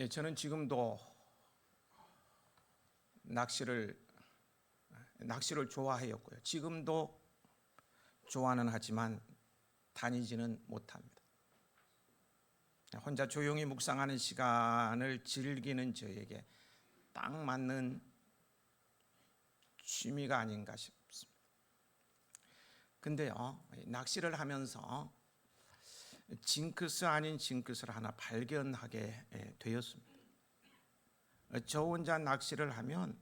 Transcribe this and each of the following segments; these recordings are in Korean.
저는 지금도 낚시를 좋아해였고요. 지금도 좋아는 하지만 다니지는 못합니다. 혼자 조용히 묵상하는 시간을 즐기는 저에게 딱 맞는 취미가 아닌가 싶습니다. 근데요, 낚시를 하면서 징크스 아닌 징크스를 하나 발견하게 되었습니다. 저 혼자 낚시를 하면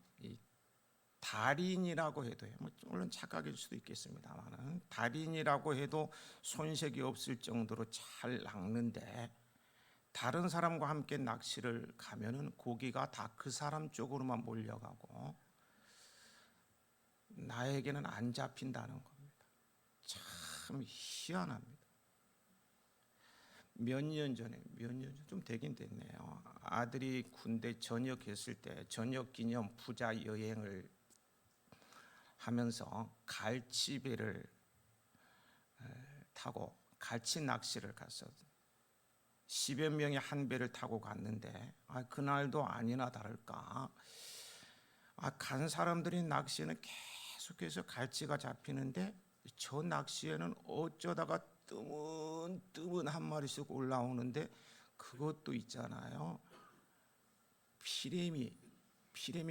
달인이라고 해도 물론 착각일 수도 있겠습니다만 달인이라고 해도 손색이 없을 정도로 잘 낚는데, 다른 사람과 함께 낚시를 가면은 고기가 다 그 사람 쪽으로만 몰려가고 나에게는 안 잡힌다는 겁니다. 참 희한합니다. 몇 년 전에 좀 되긴 됐네요. 아들이 군대 전역했을 때 전역 기념 부자 여행을 하면서 갈치배를 타고 갈치 낚시를 갔어요. 10여 명이 한 배를 타고 갔는데 그날도 아니나 다를까 간 사람들이 낚시는 계속해서 갈치가 잡히는데 저 낚시에는 어쩌다가 뜨문 한 마리씩 올라오는데, 그것도 있잖아요, 피레미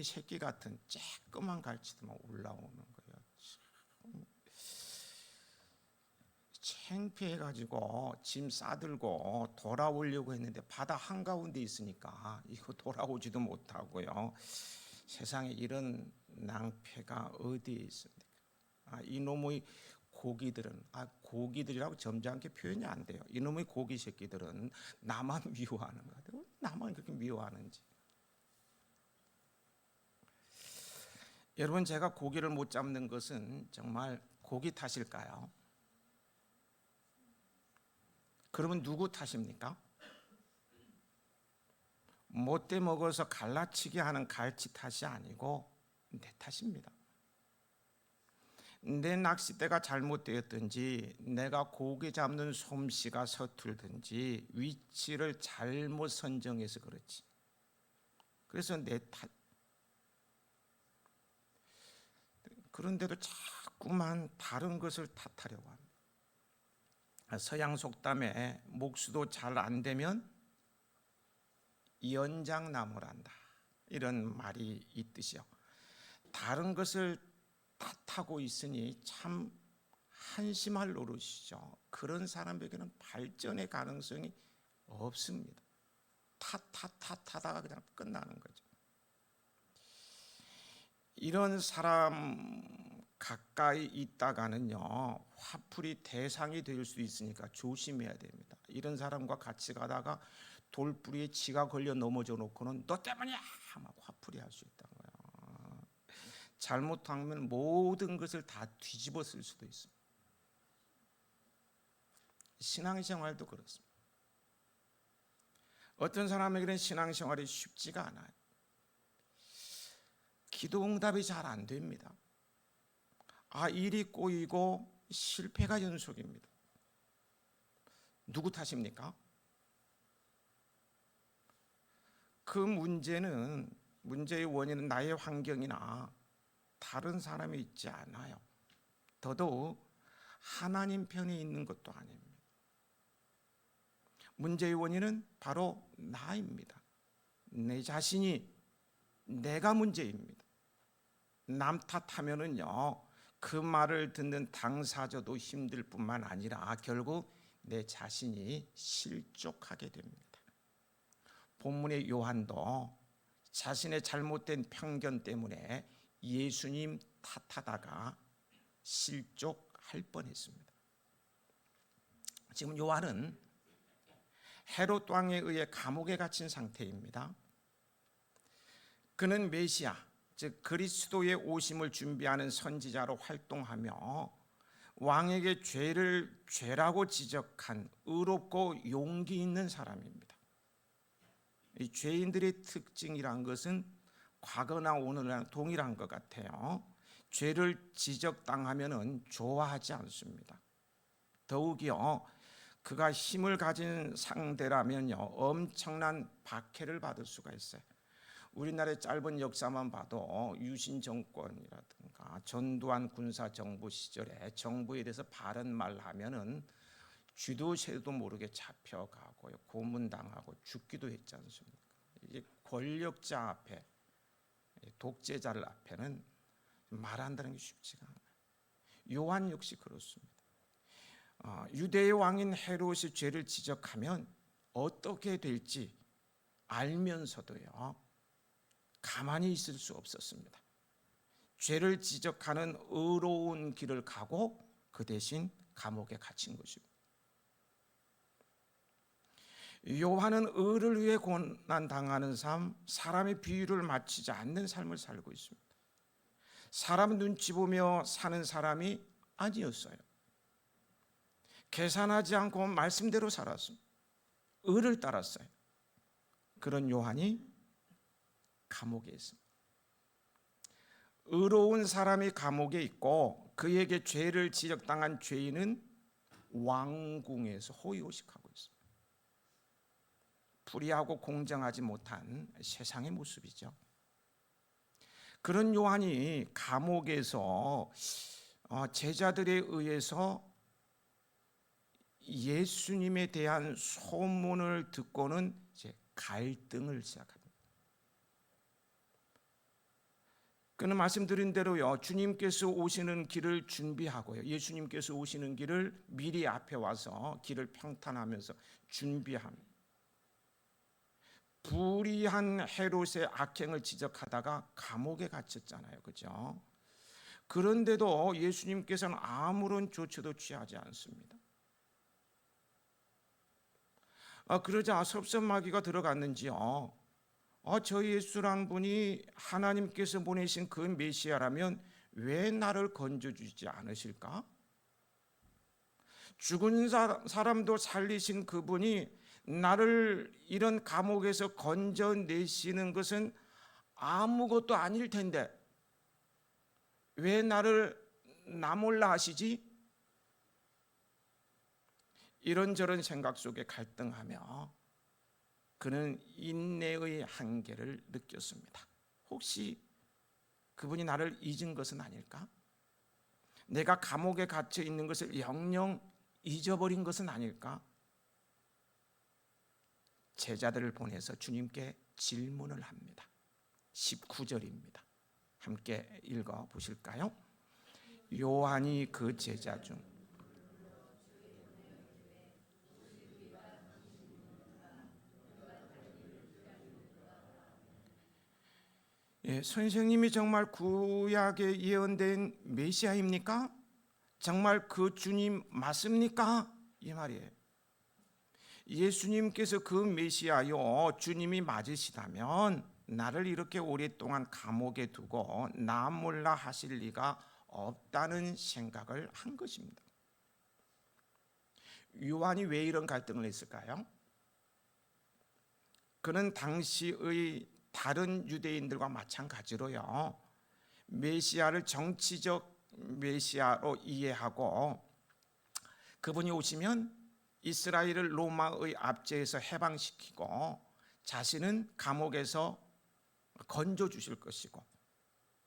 새끼 같은 쬐끄만 갈치도만 올라오는 거예요. 참 창피해가지고 짐 싸들고 돌아오려고 했는데 바다 한가운데 있으니까 이거 돌아오지도 못하고요. 세상에 이런 낭패가 어디에 있습니까? 이놈의 고기들은 고기들이라고 점잖게 표현이 안 돼요. 이놈의 고기 새끼들은 나만 미워하는 것 같아요. 나만 그렇게 미워하는지. 여러분, 제가 고기를 못 잡는 것은 정말 고기 탓일까요? 그러면 누구 탓입니까? 못돼 먹어서 갈라치기 하는 갈치 탓이 아니고 내 탓입니다. 내 낚싯대가 잘못되었든지, 내가 고기 잡는 솜씨가 서툴든지, 위치를 잘못 선정해서 그렇지. 그래서 내 탓. 그런데도 자꾸만 다른 것을 탓하려고 합니다. 서양 속담에 목수도 잘 안 되면 연장나무란다, 이런 말이 있듯이요. 다른 것을 탓하고 있으니 참 한심할 노릇이죠. 그런 사람에게는 발전의 가능성이 없습니다. 탓하다가 그냥 끝나는 거죠. 이런 사람 가까이 있다가는요, 화풀이 대상이 될 수 있으니까 조심해야 됩니다. 이런 사람과 같이 가다가 돌부리에 지가 걸려 넘어져 놓고는 너 때문이야 막 화풀이 할 수 있다는 거예요. 잘못하면 모든 것을 다 뒤집어 쓸 수도 있습니다. 신앙생활도 그렇습니다. 어떤 사람에게는 신앙생활이 쉽지가 않아요. 기도응답이 잘 안 됩니다. 일이 꼬이고 실패가 연속입니다. 누구 탓입니까? 그 문제의 원인은 나의 환경이나 다른 사람이 있지 않아요. 더더욱 하나님 편에 있는 것도 아닙니다. 문제의 원인은 바로 나입니다. 내 자신이, 내가 문제입니다. 남 탓하면은요, 그 말을 듣는 당사자도 힘들 뿐만 아니라 결국 내 자신이 실족하게 됩니다. 본문의 요한도 자신의 잘못된 편견 때문에 예수님 탓하다가 실족할 뻔했습니다. 지금 요한은 헤롯 왕에 의해 감옥에 갇힌 상태입니다. 그는 메시아, 즉 그리스도의 오심을 준비하는 선지자로 활동하며 왕에게 죄를 죄라고 지적한 의롭고 용기 있는 사람입니다. 이 죄인들의 특징이란 것은 과거나 오늘이랑 동일한 것 같아요. 죄를 지적당하면 좋아하지 않습니다. 더욱이요, 그가 힘을 가진 상대라면요, 엄청난 박해를 받을 수가 있어요. 우리나라의 짧은 역사만 봐도 유신 정권이라든가 전두환 군사 정부 시절에 정부에 대해서 바른 말 하면은 쥐도 새도 모르게 잡혀가고요, 고문당하고 죽기도 했지 않습니까? 이제 권력자 앞에, 독재자를 앞에는 말한다는 게 쉽지가 않아요. 요한 역시 그렇습니다. 유대의 왕인 헤롯이 죄를 지적하면 어떻게 될지 알면서도요, 가만히 있을 수 없었습니다. 죄를 지적하는 의로운 길을 가고 그 대신 감옥에 갇힌 것입니다. 요한은 의를 위해 고난당하는 삶, 사람의 비유를 맞추지 않는 삶을 살고 있습니다. 사람 눈치 보며 사는 사람이 아니었어요. 계산하지 않고 말씀대로 살았습니다. 의를 따랐어요. 그런 요한이 감옥에 있습니다. 의로운 사람이 감옥에 있고 그에게 죄를 지적당한 죄인은 왕궁에서 호의호식하고 있습니다. 불의하고 공정하지 못한 세상의 모습이죠. 그런 요한이 감옥에서 제자들에 의해서 예수님에 대한 소문을 듣고는 이제 갈등을 시작합니다. 그는 말씀드린 대로요, 주님께서 오시는 길을 준비하고요, 예수님께서 오시는 길을 미리 앞에 와서 길을 평탄하면서 준비합니다. 불의한 헤롯의 악행을 지적하다가 감옥에 갇혔잖아요, 그죠? 그런데도 예수님께서는 아무런 조처도 취하지 않습니다. 그러자 섭섭마귀가 들어갔는지요, 저 예수란 분이 하나님께서 보내신 그 메시아라면 왜 나를 건져주지 않으실까? 죽은 사람도 살리신 그분이 나를 이런 감옥에서 건져내시는 것은 아무것도 아닐 텐데 왜 나를 나 몰라 하시지? 이런저런 생각 속에 갈등하며 그는 인내의 한계를 느꼈습니다. 혹시 그분이 나를 잊은 것은 아닐까? 내가 감옥에 갇혀 있는 것을 영영 잊어버린 것은 아닐까? 제자들을 보내서 주님께 질문을 합니다. 19절입니다. 함께 읽어 보실까요? 요한이 그 제자 중 선생님이 정말 구약에 예언된 메시아입니까? 정말 그 주님 맞습니까? 이 말이에요. 예수님께서 그 메시아요, 주님이 맞으시다면 나를 이렇게 오랫동안 감옥에 두고 나 몰라 하실 리가 없다는 생각을 한 것입니다. 요한이 왜 이런 갈등을 했을까요? 그는 당시의 다른 유대인들과 마찬가지로요, 메시아를 정치적 메시아로 이해하고 그분이 오시면 이스라엘을 로마의 압제에서 해방시키고 자신은 감옥에서 건져 주실 것이고,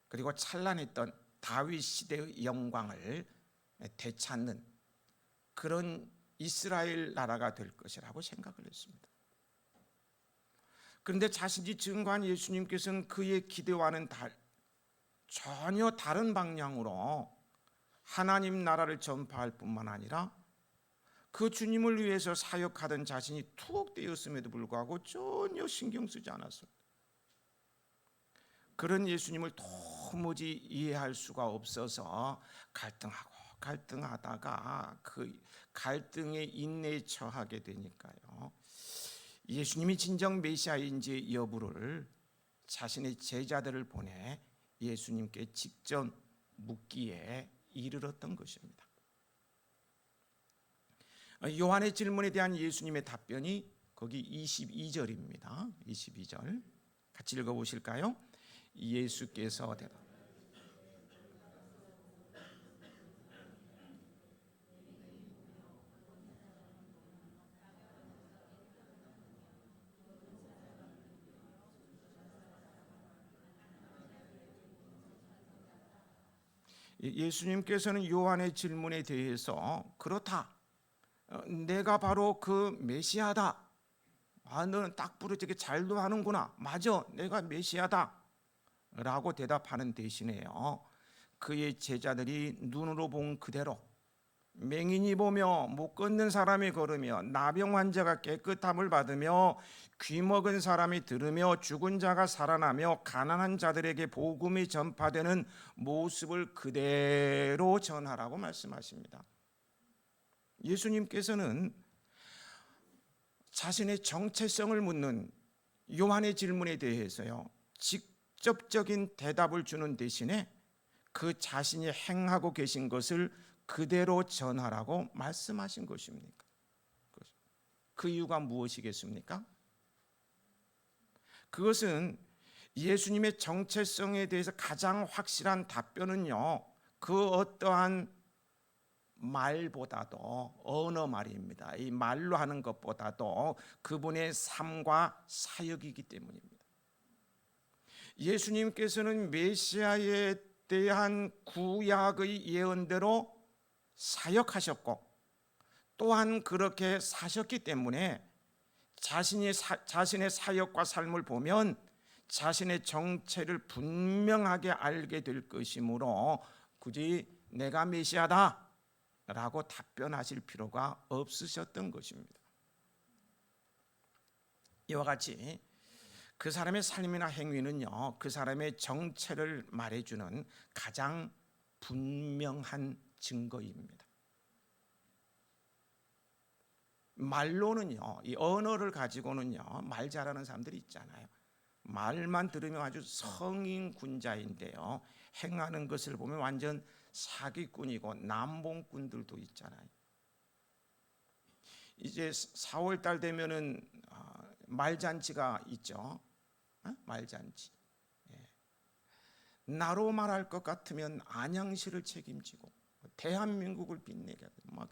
그리고 찬란했던 다윗 시대의 영광을 되찾는 그런 이스라엘 나라가 될 것이라고 생각을 했습니다. 그런데 자신이 증거한 예수님께서는 그의 기대와는 전혀 다른 방향으로 하나님 나라를 전파할 뿐만 아니라 그 주님을 위해서 사역하던 자신이 투옥되었음에도 불구하고 전혀 신경 쓰지 않았습니다. 그런 예수님을 도무지 이해할 수가 없어서 갈등하다가 그 갈등의 인내에 처하게 되니까요, 예수님이 진정 메시아인지 여부를 자신의 제자들을 보내 예수님께 직접 묻기에 이르렀던 것입니다. 요한의 질문에 대한 예수님의 답변이 거기 22절입니다. 22절 같이 읽어보실까요? 예수께서 대답 예수님께서는 요한의 질문에 대해서 그렇다, 내가 바로 그 메시아다, 너는 딱 부러지게 잘도 하는구나, 맞아, 내가 메시아다 라고 대답하는 대신에요, 그의 제자들이 눈으로 본 그대로 맹인이 보며 못 걷는 사람이 걸으며 나병 환자가 깨끗함을 받으며 귀 먹은 사람이 들으며 죽은 자가 살아나며 가난한 자들에게 복음이 전파되는 모습을 그대로 전하라고 말씀하십니다. 예수님께서는 자신의 정체성을 묻는 요한의 질문에 대해서요, 직접적인 대답을 주는 대신에 그 자신이 행하고 계신 것을 그대로 전하라고 말씀하신 것입니까? 그 이유가 무엇이겠습니까? 그것은 예수님의 정체성에 대해서 가장 확실한 답변은요, 그 어떠한 말보다도, 언어 말입니다. 이 말로 하는 것보다도 그분의 삶과 사역이기 때문입니다. 예수님께서는 메시아에 대한 구약의 예언대로 사역하셨고, 또한 그렇게 사셨기 때문에 자신의 사역과 삶을 보면 자신의 정체를 분명하게 알게 될 것이므로 굳이 내가 메시아다 라고 답변하실 필요가 없으셨던 것입니다. 이와 같이 그 사람의 삶이나 행위는요, 그 사람의 정체를 말해주는 가장 분명한 증거입니다. 말로는요, 이 언어를 가지고는요, 말 잘하는 사람들이 있잖아요. 말만 들으면 아주 성인군자인데요, 행하는 것을 보면 완전 사기꾼이고 남봉꾼들도 있잖아요. 이제 4월 달 되면은 말잔치가 있죠. 말잔치. 나로 말할 것 같으면 안양시를 책임지고 대한민국을 빛내게 하고, 막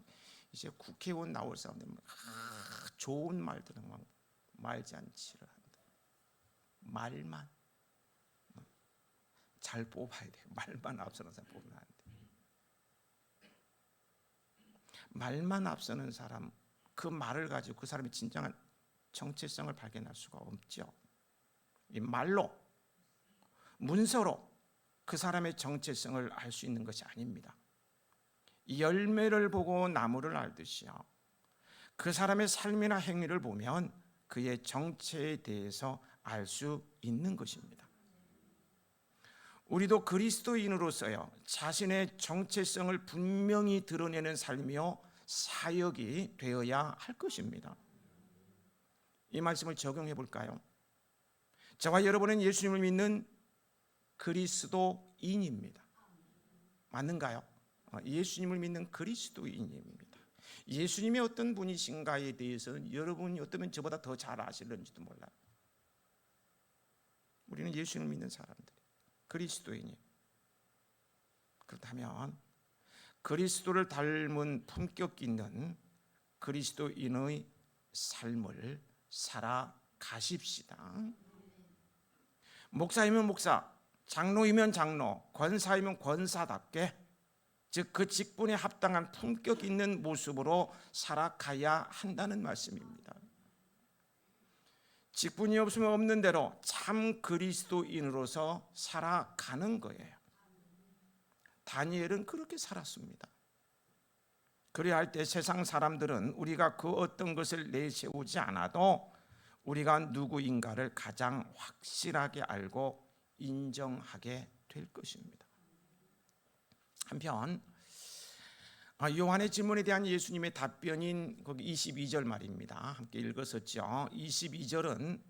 이제 국회의원 나올 사람들 좋은 말들은 막 말잔치를 한다. 말만 잘 뽑아야 돼요. 말만 앞서는 사람 뽑으면 안 돼. 말만 앞서는 사람, 그 말을 가지고 그 사람의 진정한 정체성을 발견할 수가 없죠. 이 말로, 문서로 그 사람의 정체성을 알 수 있는 것이 아닙니다. 열매를 보고 나무를 알듯이요, 그 사람의 삶이나 행위를 보면 그의 정체에 대해서 알 수 있는 것입니다. 우리도 그리스도인으로서요, 자신의 정체성을 분명히 드러내는 삶이요 사역이 되어야 할 것입니다. 이 말씀을 적용해 볼까요? 저와 여러분은 예수님을 믿는 그리스도인입니다. 맞는가요? 예수님을 믿는 그리스도인입니다. 예수님이 어떤 분이신가에 대해서는 여러분이 어쩌면 저보다 더 잘 아실는지도 몰라요. 우리는 예수님을 믿는 사람들, 그리스도인이에요. 그렇다면 그리스도를 닮은 품격 있는 그리스도인의 삶을 살아가십시다. 목사이면 목사, 장로이면 장로, 권사이면 권사답게, 즉 그 직분에 합당한 품격 있는 모습으로 살아가야 한다는 말씀입니다. 직분이 없으면 없는 대로 참 그리스도인으로서 살아가는 거예요. 다니엘은 그렇게 살았습니다. 그래야 할 때 세상 사람들은 우리가 그 어떤 것을 내세우지 않아도 우리가 누구인가를 가장 확실하게 알고 인정하게 될 것입니다. 한편 요한의 질문에 대한 예수님의 답변인 거기 22절 말입니다. 함께 읽었었죠. 22절은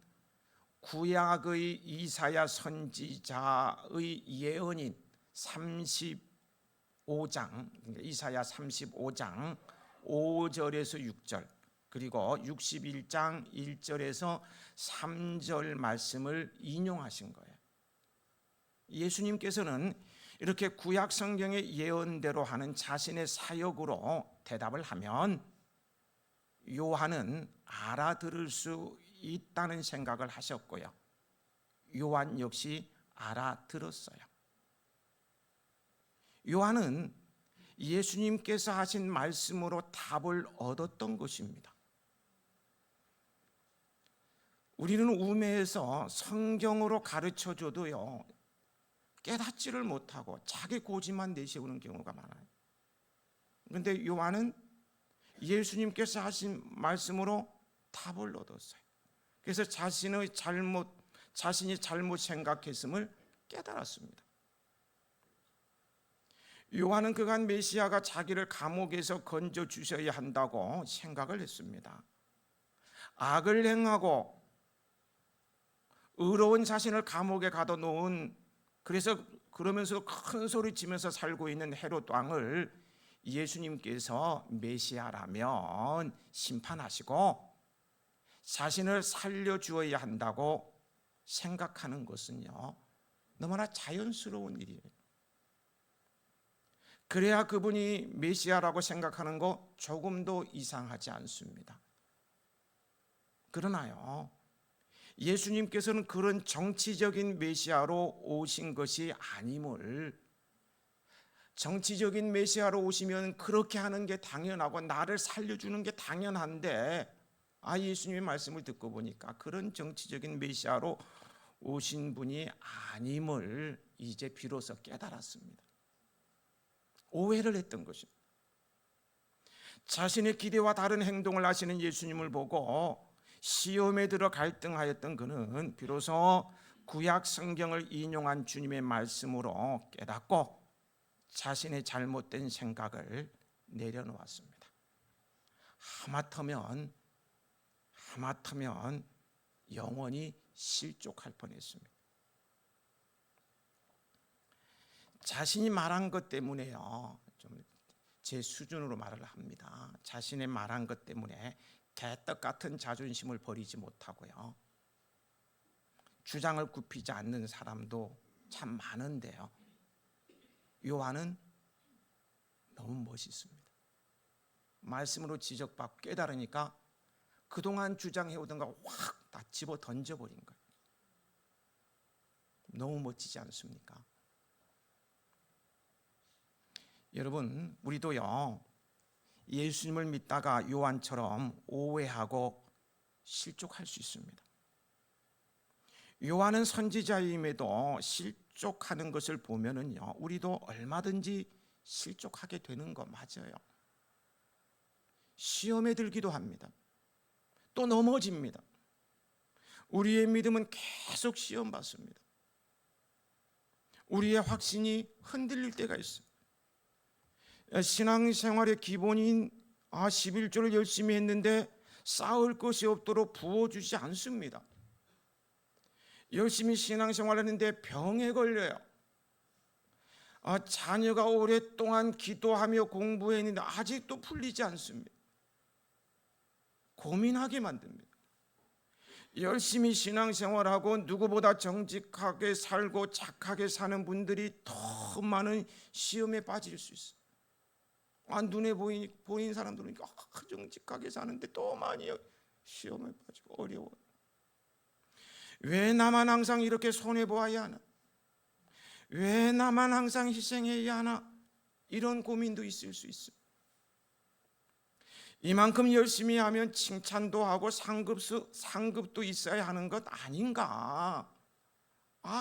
구약의 이사야 선지자의 예언인 35장, 이사야 35장 5절에서 6절, 그리고 61장 1절에서 3절 말씀을 인용하신 거예요. 예수님께서는 이렇게 구약 성경의 예언대로 하는 자신의 사역으로 대답을 하면 요한은 알아들을 수 있다는 생각을 하셨고요, 요한 역시 알아들었어요. 요한은 예수님께서 하신 말씀으로 답을 얻었던 것입니다. 우리는 우매해서 성경으로 가르쳐줘도요, 깨닫지를 못하고 자기 고집만 내세우는 경우가 많아요. 그런데 요한은 예수님께서 하신 말씀으로 답을 얻었어요. 그래서 자신이 잘못 생각했음을 깨달았습니다. 요한은 그간 메시아가 자기를 감옥에서 건져 주셔야 한다고 생각을 했습니다. 악을 행하고 의로운 자신을 감옥에 가둬놓은, 그러면서 큰 소리 치면서 살고 있는 헤롯 왕을 예수님께서 메시아라면 심판하시고 자신을 살려주어야 한다고 생각하는 것은요, 너무나 자연스러운 일이에요. 그래야 그분이 메시아라고 생각하는 거 조금도 이상하지 않습니다. 그러나요, 예수님께서는 그런 정치적인 메시아로 오신 것이 아님을, 정치적인 메시아로 오시면 그렇게 하는 게 당연하고 나를 살려주는 게 당연한데, 예수님의 말씀을 듣고 보니까 그런 정치적인 메시아로 오신 분이 아님을 이제 비로소 깨달았습니다. 오해를 했던 것입니다. 자신의 기대와 다른 행동을 하시는 예수님을 보고 시험에 들어 갈등하였던 그는 비로소 구약 성경을 인용한 주님의 말씀으로 깨닫고 자신의 잘못된 생각을 내려놓았습니다. 하마터면 영원히 실족할 뻔했습니다. 자신이 말한 것 때문에요, 좀 제 수준으로 말을 합니다. 자신의 말한 것 때문에 개떡 같은 자존심을 버리지 못하고요, 주장을 굽히지 않는 사람도 참 많은데요, 요한은 너무 멋있습니다. 말씀으로 지적받고 깨달으니까 그동안 주장해오던 거 확 다 집어 던져버린 거예요. 너무 멋지지 않습니까? 여러분, 우리도요, 예수님을 믿다가 요한처럼 오해하고 실족할 수 있습니다. 요한은 선지자임에도 실족하는 것을 보면은요, 우리도 얼마든지 실족하게 되는 거 맞아요. 시험에 들기도 합니다. 또 넘어집니다. 우리의 믿음은 계속 시험 받습니다. 우리의 확신이 흔들릴 때가 있어요. 신앙생활의 기본인 11조를 열심히 했는데 쌓을 것이 없도록 부어주지 않습니다. 열심히 신앙생활하는데 병에 걸려요. 자녀가 오랫동안 기도하며 공부했는데 아직도 풀리지 않습니다. 고민하게 만듭니다. 열심히 신앙생활하고 누구보다 정직하게 살고 착하게 사는 분들이 더 많은 시험에 빠질 수 있어요. 눈에 보인 사람들은 정직하게 사는데 또 많이 시험에 빠지고 어려워요. 왜 나만 항상 이렇게 손해보아야 하나? 왜 나만 항상 희생해야 하나? 이런 고민도 있을 수 있어요. 이만큼 열심히 하면 칭찬도 하고 상급도 있어야 하는 것 아닌가?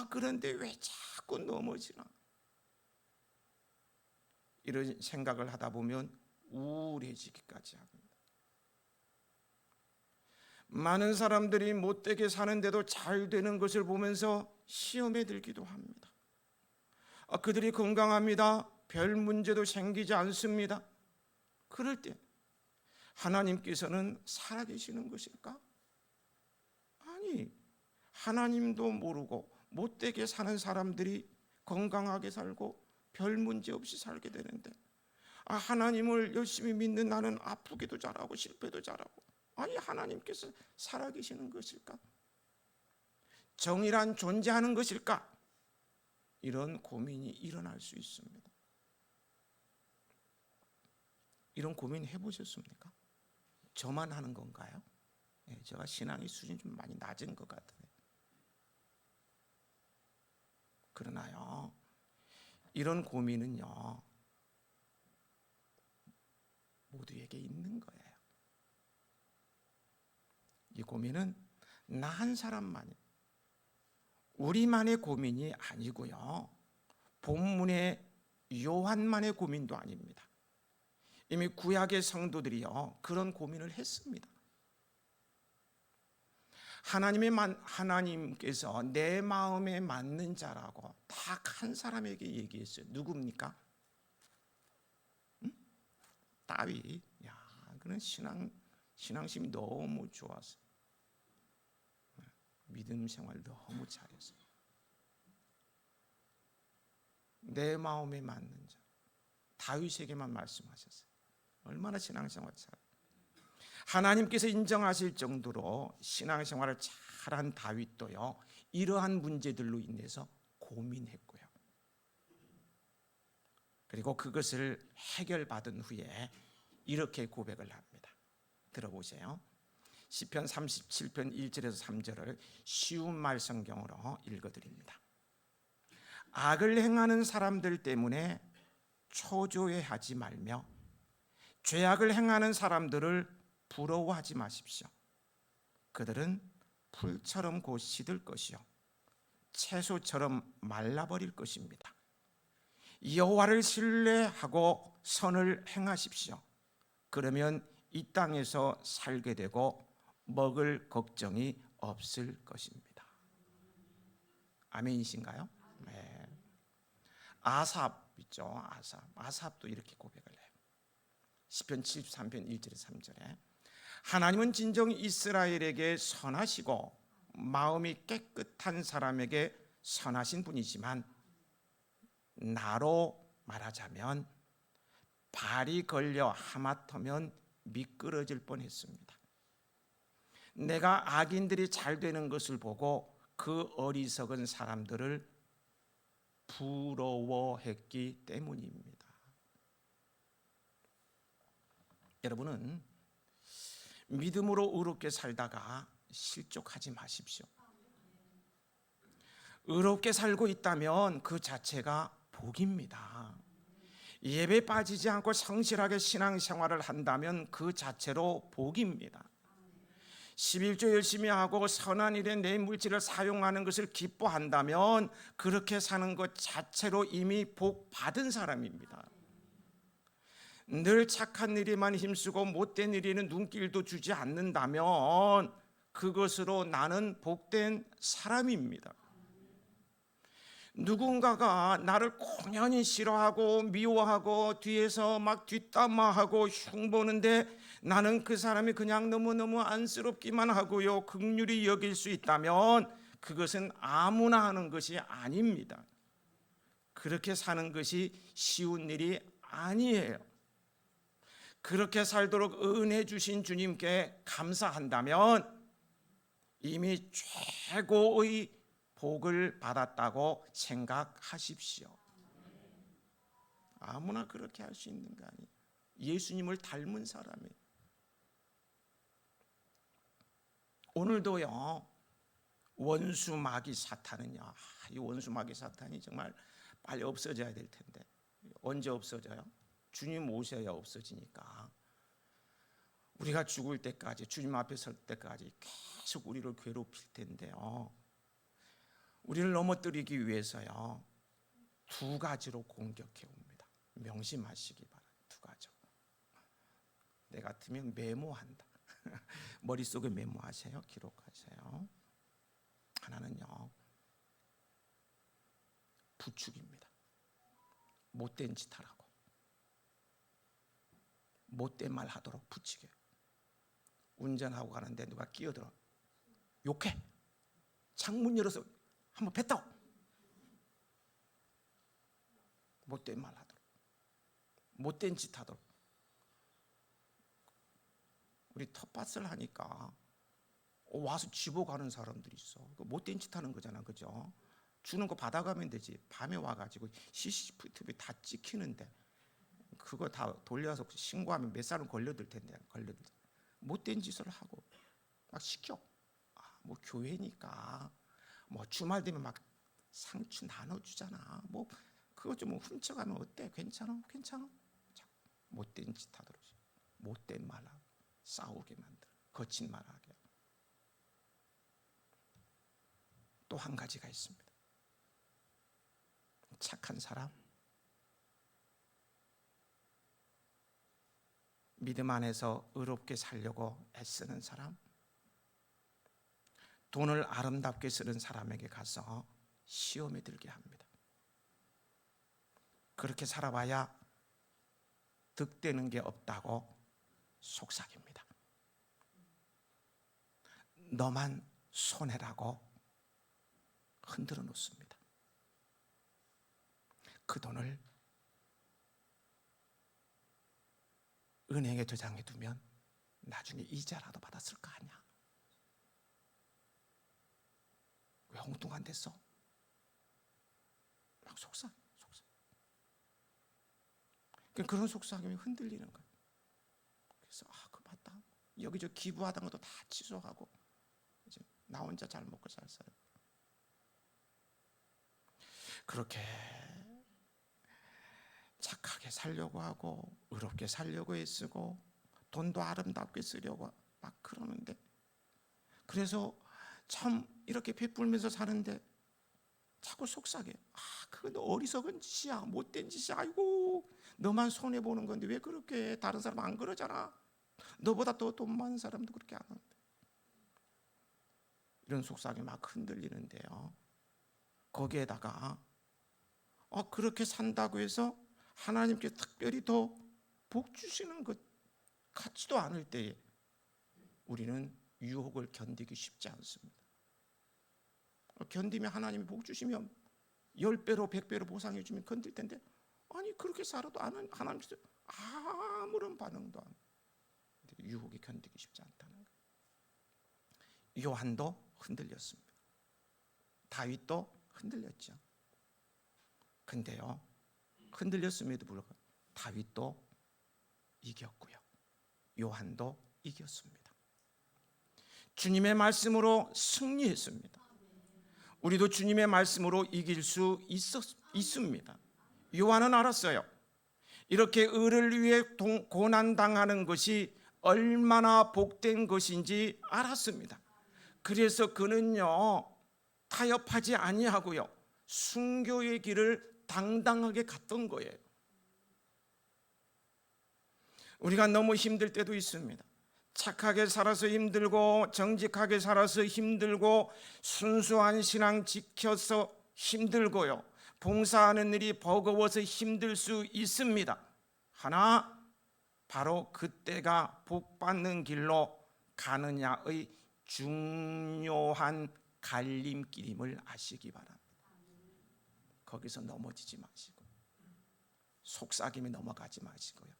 그런데 왜 자꾸 넘어지나? 이런 생각을 하다 보면 우울해지기까지 합니다. 많은 사람들이 못되게 사는데도 잘 되는 것을 보면서 시험에 들기도 합니다. 그들이 건강합니다. 별 문제도 생기지 않습니다. 그럴 때 하나님께서는 살아계시는 것일까? 아니, 하나님도 모르고 못되게 사는 사람들이 건강하게 살고 별 문제 없이 살게 되는데, 하나님을 열심히 믿는 나는 아프기도 잘하고 실패도 잘하고, 하나님께서 살아계시는 것일까? 정의란 존재하는 것일까? 이런 고민이 일어날 수 있습니다. 이런 고민 해보셨습니까? 저만 하는 건가요? 제가 신앙의 수준이 좀 많이 낮은 것 같아요. 그러나요, 이런 고민은요, 모두에게 있는 거예요. 이 고민은 나 한 사람만이, 우리만의 고민이 아니고요, 본문의 요한만의 고민도 아닙니다. 이미 구약의 성도들이요, 그런 고민을 했습니다. 하나님께서 내 마음에 맞는 자라고 딱 한 사람에게 얘기했어요. 누굽니까? 다윗. 야, 그런 신앙심이 너무 좋았어요. 믿음 생활 너무 잘했어요. 내 마음에 맞는 자, 다윗에게만 말씀하셨어요. 얼마나 신앙생활 잘. 하나님께서 인정하실 정도로 신앙생활을 잘한 다윗도요, 이러한 문제들로 인해서 고민했고요. 그리고 그것을 해결받은 후에 이렇게 고백을 합니다. 들어보세요. 시편 37편 1절에서 3절을 쉬운 말 성경으로 읽어드립니다. 악을 행하는 사람들 때문에 초조해하지 말며 죄악을 행하는 사람들을 부러워하지 마십시오. 그들은 풀처럼 곧 시들 것이요 채소처럼 말라버릴 것입니다. 여호와를 신뢰하고 선을 행하십시오. 그러면 이 땅에서 살게 되고 먹을 걱정이 없을 것입니다. 아멘이신가요? 네. 아삽 있죠. 아삽도 이렇게 고백을 해요. 시편 73편 1절에 3절에 하나님은 진정 이스라엘에게 선하시고 마음이 깨끗한 사람에게 선하신 분이지만 나로 말하자면 발이 걸려 하마터면 미끄러질 뻔했습니다. 내가 악인들이 잘 되는 것을 보고 그 어리석은 사람들을 부러워했기 때문입니다. 여러분은 믿음으로 의롭게 살다가 실족하지 마십시오. 의롭게 살고 있다면 그 자체가 복입니다. 예배 빠지지 않고 성실하게 신앙생활을 한다면 그 자체로 복입니다. 11조 열심히 하고 선한 일에 내 물질을 사용하는 것을 기뻐한다면 그렇게 사는 것 자체로 이미 복 받은 사람입니다. 늘 착한 일에만 힘쓰고 못된 일에는 눈길도 주지 않는다면 그것으로 나는 복된 사람입니다. 누군가가 나를 공연히 싫어하고 미워하고 뒤에서 막 뒷담화하고 흉보는데 나는 그 사람이 그냥 너무너무 안쓰럽기만 하고요, 긍휼히 여길 수 있다면 그것은 아무나 하는 것이 아닙니다. 그렇게 사는 것이 쉬운 일이 아니에요. 그렇게 살도록 은혜 주신 주님께 감사한다면 이미 최고의 복을 받았다고 생각하십시오. 아무나 그렇게 할 수 있는 거 아니에요. 예수님을 닮은 사람이에요. 오늘도요, 원수 마귀 사탄은요, 이 원수 마귀 사탄이 정말 빨리 없어져야 될 텐데 언제 없어져요? 주님 오셔야 없어지니까. 우리가 죽을 때까지, 주님 앞에 설 때까지 계속 우리를 괴롭힐 텐데요, 우리를 넘어뜨리기 위해서요, 두 가지로 공격해 옵니다. 명심하시기 바랍니다. 두 가지. 내 같으면 메모한다. 머릿속에 메모하세요. 기록하세요. 하나는요, 부축입니다. 못된 짓 하라고, 못된 말 하도록 부추겨요. 운전하고 가는데 누가 끼어들어 욕해. 창문 열어서 한번 뱉다오. 못된 말 하도록, 못된 짓 하도록. 우리 텃밭을 하니까 와서 집어가는 사람들이 있어. 못된 짓 하는 거잖아, 그죠? 주는 거 받아가면 되지. 밤에 와가지고 CCTV 다 찍히는데 그거 다 돌려서 신고하면 몇 사람 걸려들 텐데. 못된 짓을 하고 막 시켜. 뭐 교회니까 뭐 주말 되면 막 상추 나눠주잖아. 뭐 그거 좀 훔쳐가면 어때? 괜찮아? 못된 짓 하도록, 못된 말하고 싸우게 만들어, 거친 말하게. 또 한 가지가 있습니다. 착한 사람, 믿음 안에서 의롭게 살려고 애쓰는 사람, 돈을 아름답게 쓰는 사람에게 가서 시험에 들게 합니다. 그렇게 살아봐야 득되는 게 없다고 속삭입니다. 너만 손해라고 흔들어 놓습니다. 그 돈을 은행에 저장해 두면 나중에 이자라도 받았을 거 아니야. 왜 엉뚱한 데 써? 막 속삭여. 그런 속삭임이 흔들리는 거예요. 그래서 그 맞다. 여기저기 기부하던 것도 다 취소하고 이제 나 혼자 잘 먹고 잘 살아요. 그렇게 착하게 살려고 하고 의롭게 살려고 애쓰고 돈도 아름답게 쓰려고 막 그러는데, 그래서 참 이렇게 베풀면서 사는데 자꾸 속삭여. 그건 어리석은 짓이야, 못된 짓이야. 아이고, 너만 손해 보는 건데 왜 그렇게 해? 다른 사람 안 그러잖아. 너보다 더 돈 많은 사람도 그렇게 안 하는데. 이런 속삭이 막 흔들리는데요. 거기에다가 그렇게 산다고 해서 하나님께 특별히 더 복 주시는 것 같지도 않을 때에 우리는 유혹을 견디기 쉽지 않습니다. 견디면 하나님이 복 주시면 10배로 100배로 보상해 주면 견딜 텐데, 아니 그렇게 살아도 하나님께서 아무런 반응도 안 해요. 유혹이 견디기 쉽지 않다는 거예요. 요한도 흔들렸습니다. 다윗도 흔들렸죠. 근데요, 흔들렸음에도 불구하고 다윗도 이겼고요, 요한도 이겼습니다. 주님의 말씀으로 승리했습니다. 우리도 주님의 말씀으로 이길 수 있습니다. 요한은 알았어요. 이렇게 의를 위해 고난당하는 것이 얼마나 복된 것인지 알았습니다. 그래서 그는요, 타협하지 아니하고요, 순교의 길을 당당하게 갔던 거예요. 우리가 너무 힘들 때도 있습니다. 착하게 살아서 힘들고 정직하게 살아서 힘들고 순수한 신앙 지켜서 힘들고요, 봉사하는 일이 버거워서 힘들 수 있습니다. 하나, 바로 그때가 복 받는 길로 가느냐의 중요한 갈림길임을 아시기 바랍니다. 거기서 넘어지지 마시고 속삭임에 넘어가지 마시고요.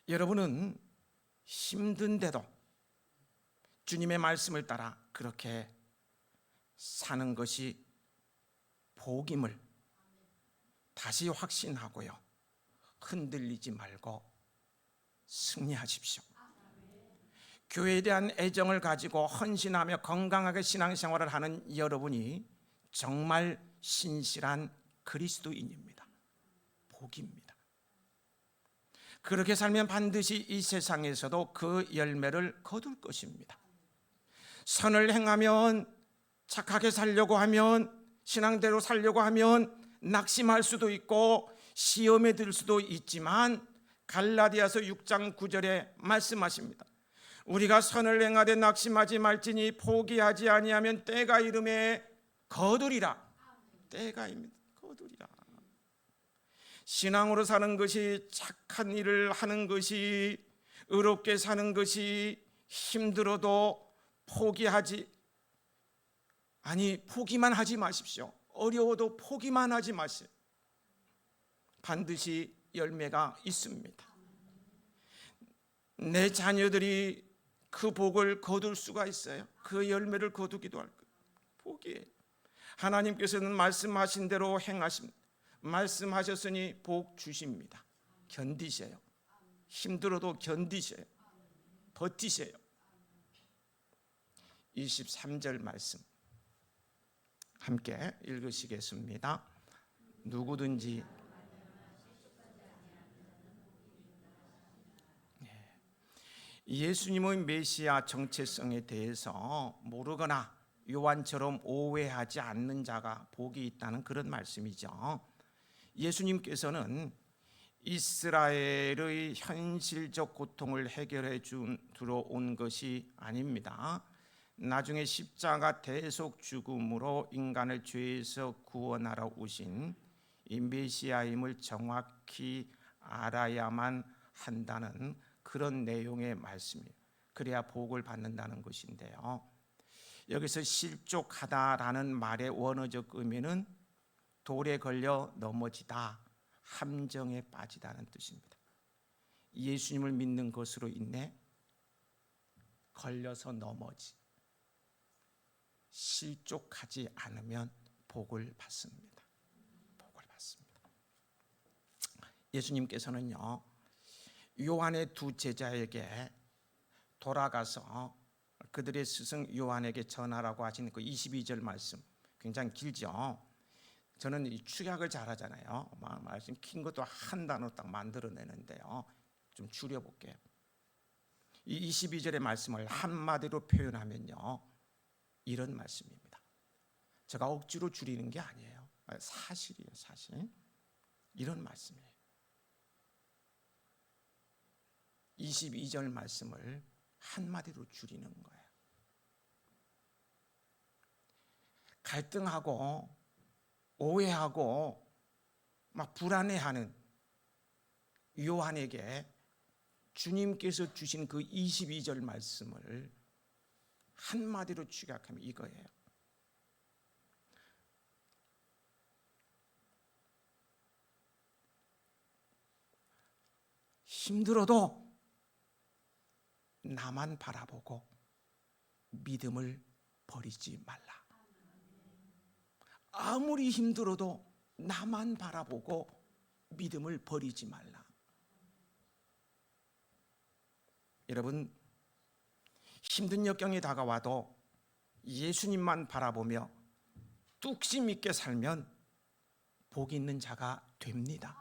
여러분은 힘든데도 주님의 말씀을 따라 그렇게 사는 것이 복임을 다시 확신하고요, 흔들리지 말고 승리하십시오. 교회에 대한 애정을 가지고 헌신하며 건강하게 신앙생활을 하는 여러분이 정말 신실한 그리스도인입니다. 복입니다. 그렇게 살면 반드시 이 세상에서도 그 열매를 거둘 것입니다. 선을 행하면, 착하게 살려고 하면, 신앙대로 살려고 하면 낙심할 수도 있고 시험에 들 수도 있지만 갈라디아서 6장 9절에 말씀하십니다. 우리가 선을 행하되 낙심하지 말지니 포기하지 아니하면 때가 이름에 거두리라. 때가 이름에 거두리라. 신앙으로 사는 것이, 착한 일을 하는 것이, 의롭게 사는 것이 힘들어도 포기만 하지 마십시오. 어려워도 포기만 하지 마세요. 반드시 열매가 있습니다. 내 자녀들이 그 복을 거둘 수가 있어요. 그 열매를 거두기도 할 거예요. 복이에요. 하나님께서는 말씀하신 대로 행하십니다. 말씀하셨으니 복 주십니다. 견디세요. 힘들어도 견디세요. 버티세요. 23절 말씀 함께 읽으시겠습니다. 누구든지 예수님의 메시아 정체성에 대해서 모르거나 요한처럼 오해하지 않는 자가 복이 있다는 그런 말씀이죠. 예수님께서는 이스라엘의 현실적 고통을 해결해 주러 온 것이 아닙니다. 나중에 십자가 대속 죽음으로 인간을 죄에서 구원하러 오신 이 메시아임을 정확히 알아야만 한다는 그런 내용의 말씀이에요. 그래야 복을 받는다는 것인데요. 여기서 실족하다라는 말의 원어적 의미는 돌에 걸려 넘어지다, 함정에 빠지다는 뜻입니다. 예수님을 믿는 것으로 인해 걸려서 넘어지, 실족하지 않으면 복을 받습니다. 복을 받습니다. 예수님께서는요, 요한의 두 제자에게 돌아가서 그들의 스승 요한에게 전하라고 하신 그 22절 말씀, 굉장히 길죠. 저는 이 축약을 잘하잖아요. 말씀 긴 것도 한 단어 딱 만들어내는데요. 좀 줄여볼게요. 이 22절의 말씀을 한마디로 표현하면요, 이런 말씀입니다. 제가 억지로 줄이는 게 아니에요. 사실이에요, 사실. 이런 말씀이에요. 22절 말씀을 한마디로 줄이는 거예요. 갈등하고 오해하고 막 불안해하는 요한에게 주님께서 주신 그 22절 말씀을 한마디로 축약하면 이거예요. 힘들어도 나만 바라보고 믿음을 버리지 말라. 아무리 힘들어도 나만 바라보고 믿음을 버리지 말라. 여러분, 힘든 역경이 다가와도 예수님만 바라보며 뚝심 있게 살면 복 있는 자가 됩니다.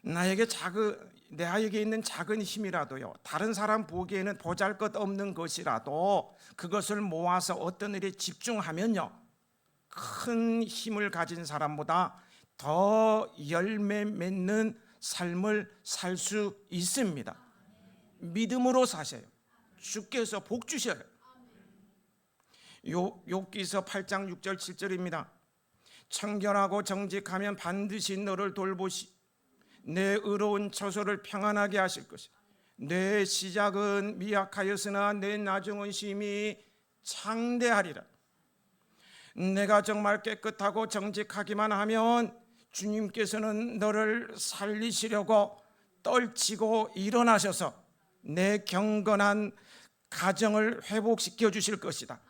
나에게 있는 작은 힘이라도요, 다른 사람 보기에는 보잘것없는 것이라도 그것을 모아서 어떤 일에 집중하면요, 큰 힘을 가진 사람보다 더 열매 맺는 삶을 살 수 있습니다. 믿음으로 사세요. 주께서 복 주셔요. 욥기서 8장 6절 7절입니다. 청결하고 정직하면 반드시 너를 돌보시 내 의로운 처소를 평안하게 하실 것이다. 내 시작은 미약하였으나 내 나중은 심히 창대하리라. 내가 정말 깨끗하고 정직하기만 하면 주님께서는 너를 살리시려고 떨치고 일어나셔서 내 경건한 가정을 회복시켜 주실 것이다.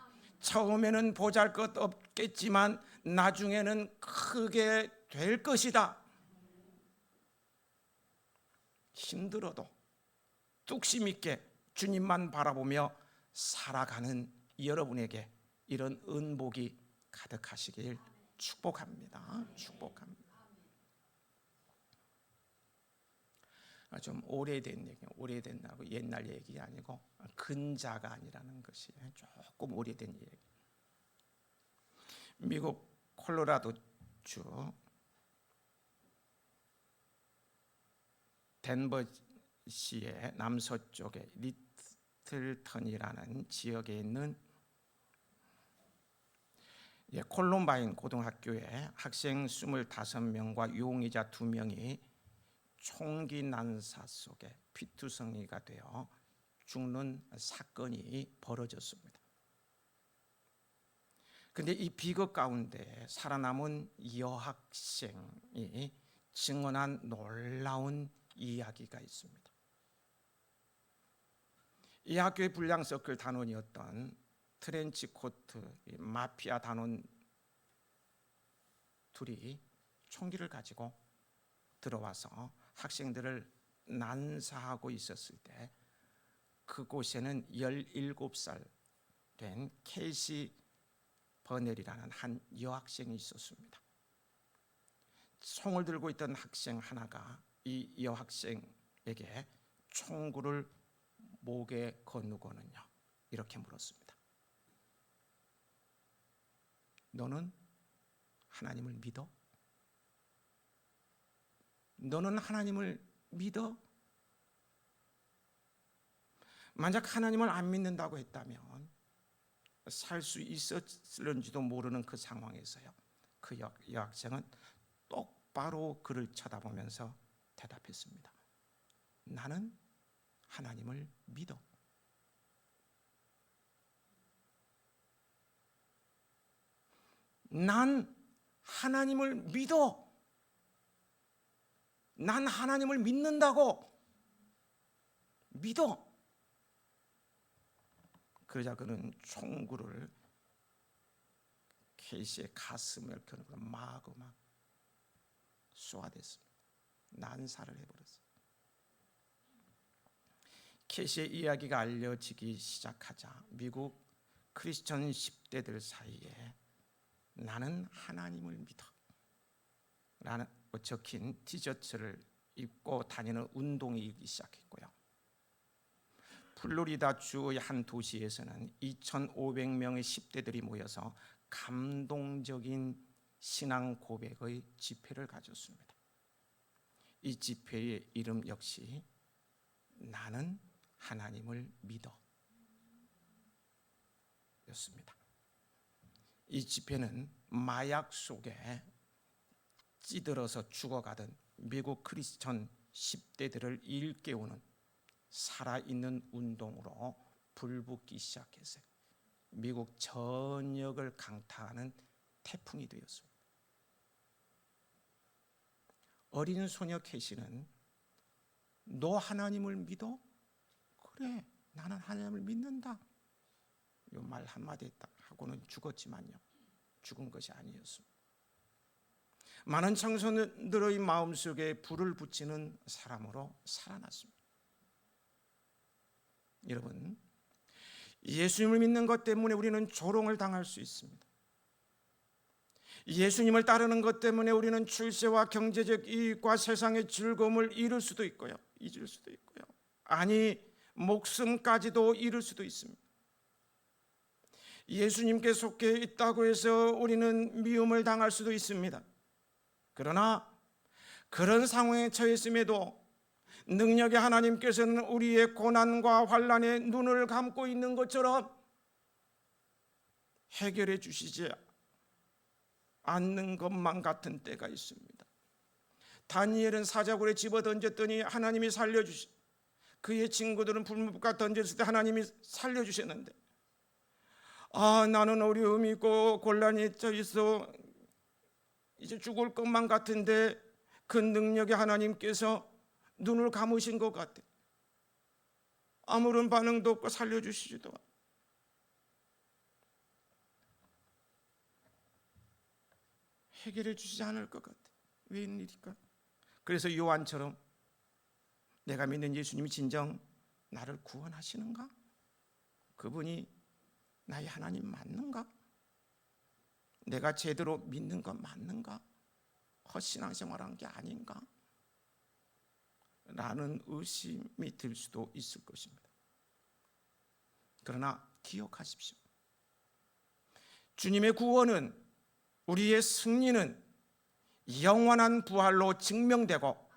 처음에는 보잘것없겠지만 나중에는 크게 될 것이다. 힘들어도 뚝심 있게 주님만 바라보며 살아가는 여러분에게 이런 은복이 가득하시길 축복합니다. 축복합니다. 좀 오래된 얘기, 오래된다고 옛날 얘기 아니고 근자가 아니라는 것이 조금 오래된 얘기. 미국 콜로라도주 덴버시의 남서쪽에 리틀턴이라는 지역에 있는 콜럼바인 고등학교에 학생 25명과 용의자 2명이 총기 난사 속에 피투성이가 되어 죽는 사건이 벌어졌습니다. 그런데 이 비극 가운데 살아남은 여학생이 증언한 놀라운 이야기가 있습니다. 이 학교의 불량서클 단원이었던 트렌치 코트 마피아 단원 둘이 총기를 가지고 들어와서 학생들을 난사하고 있었을 때 그곳에는 17살 된 케이시 버넬이라는 한 여학생이 있었습니다. 총을 들고 있던 학생 하나가 이 여학생에게 총구를 목에 거누고는요 이렇게 물었습니다. 너는 하나님을 믿어? 너는 하나님을 믿어? 만약 하나님을 안 믿는다고 했다면 살 수 있었을지도 모르는 그 상황에서요 그 여학생은 똑바로 그를 쳐다보면서 대답했습니다. 나는 하나님을 믿어. 난 하나님을 믿어. 난 하나님을 믿는다고. 믿어. 그러자 그는 총구를 케이시의 가슴을 겨누고 마구막 쏘아댔습니다. 난사를 해버렸어요. 케이시의 이야기가 알려지기 시작하자 미국 크리스천 10대들 사이에 나는 하나님을 믿어 라는 적힌 티셔츠를 입고 다니는 운동이 일기 시작했고요. 플로리다 주의 한 도시에서는 2,500명의 10대들이 모여서 감동적인 신앙 고백의 집회를 가졌습니다. 이 집회의 이름 역시 나는 하나님을 믿어 였습니다. 이 집회는 마약 속에 찌들어서 죽어가던 미국 크리스천 10대들을 일깨우는 살아있는 운동으로 불붙기 시작했어요. 미국 전역을 강타하는 태풍이 되었습니다. 어린 소녀 캐시는 너 하나님을 믿어? 그래, 나는 하나님을 믿는다. 이 말 한마디 하고는 죽었지만요, 죽은 것이 아니었습니다. 많은 청소년들의 마음속에 불을 붙이는 사람으로 살아났습니다. 여러분, 예수님을 믿는 것 때문에 우리는 조롱을 당할 수 있습니다. 예수님을 따르는 것 때문에 우리는 출세와 경제적 이익과 세상의 즐거움을 잃을 수도 있고요, 잊을 수도 있고요, 아니 목숨까지도 잃을 수도 있습니다. 예수님께 속해 있다고 해서 우리는 미움을 당할 수도 있습니다. 그러나 그런 상황에 처했음에도 능력의 하나님께서는 우리의 고난과 환난에 눈을 감고 있는 것처럼 해결해 주시지 않는 것만 같은 때가 있습니다. 다니엘은 사자굴에 집어던졌더니 하나님이 살려주시, 그의 친구들은 불못가 던졌을 때 하나님이 살려주셨는데, 나는 어려움이 있고 곤란이 있어 이제 죽을 것만 같은데 그 능력의 하나님께서 눈을 감으신 것 같아. 아무런 반응도 없고 살려주시지도 않아. 해결해 주시지 않을 것 같아. 웬일일까? 그래서 요한처럼 내가 믿는 예수님이 진정 나를 구원하시는가? 그분이 나의 하나님 맞는가? 내가 제대로 믿는 건 맞는가? 헛신앙생활한 게 아닌가? 라는 의심이 들 수도 있을 것입니다. 그러나 기억하십시오. 주님의 구원은, 우리의 승리는 영원한 부활로 증명되고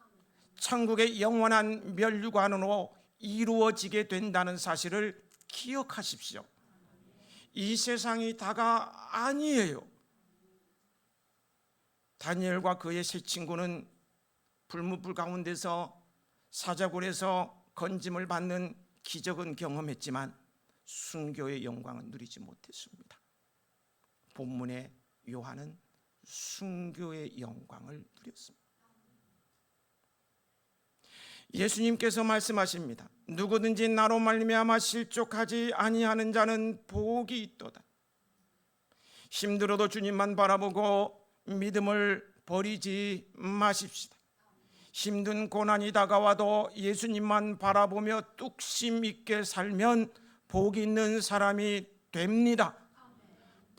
천국의 영원한 멸류관으로 이루어지게 된다는 사실을 기억하십시오. 이 세상이 다가 아니에요. 다니엘과 그의 세 친구는 불무불 가운데서 사자굴에서 건짐을 받는 기적은 경험했지만 순교의 영광은 누리지 못했습니다. 본문의 요한은 순교의 영광을 누렸습니다. 예수님께서 말씀하십니다. 누구든지 나로 말미암아 실족하지 아니하는 자는 복이 있도다. 힘들어도 주님만 바라보고 믿음을 버리지 마십시다. 힘든 고난이 다가와도 예수님만 바라보며 뚝심 있게 살면 복 있는 사람이 됩니다.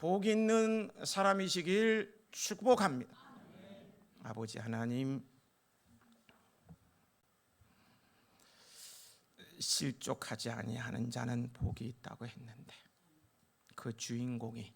복 있는 사람이시길 축복합니다. 아버지 하나님, 실족하지 아니하는 자는 복이 있다고 했는데 그 주인공이